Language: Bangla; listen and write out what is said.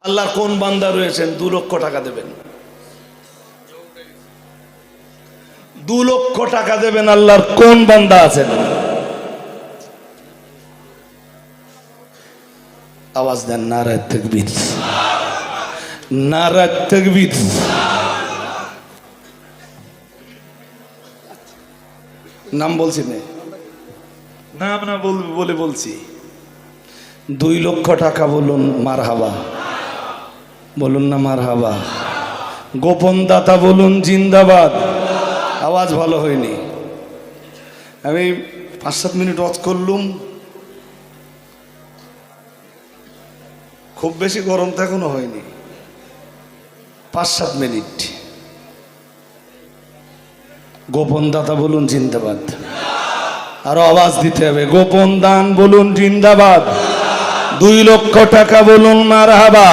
আল্লাহর কোন বান্দা রয়েছেন 2 লক্ষ টাকা দেবেন? 2 লক্ষ টাকা দেবেন আল্লাহর কোন বান্দা আছেন? আওয়াজ দেন নারায়ে তাকবীর, নারায়ে তাকবীর। নাম বলছি না, নাম না বলে বলছি। 2 লক্ষ টাকা বলুন মারহাবা, বলুন না মারহাবা। গোপন দাতা বলুন জিন্দাবাদ। আওয়াজ ভালো হয়নি। আমি 5-7 মিনিট ওয়াজ করলুম, খুব বেশি গরম তো এখনো হয়নি। 5-7 মিনিট। গোপন দাতা বলুন জিন্দাবাদ। আরো আওয়াজ দিতে হবে। গোপন দান বলুন জিন্দাবাদ। 2 লক্ষ টাকা বলুন মারহাবা।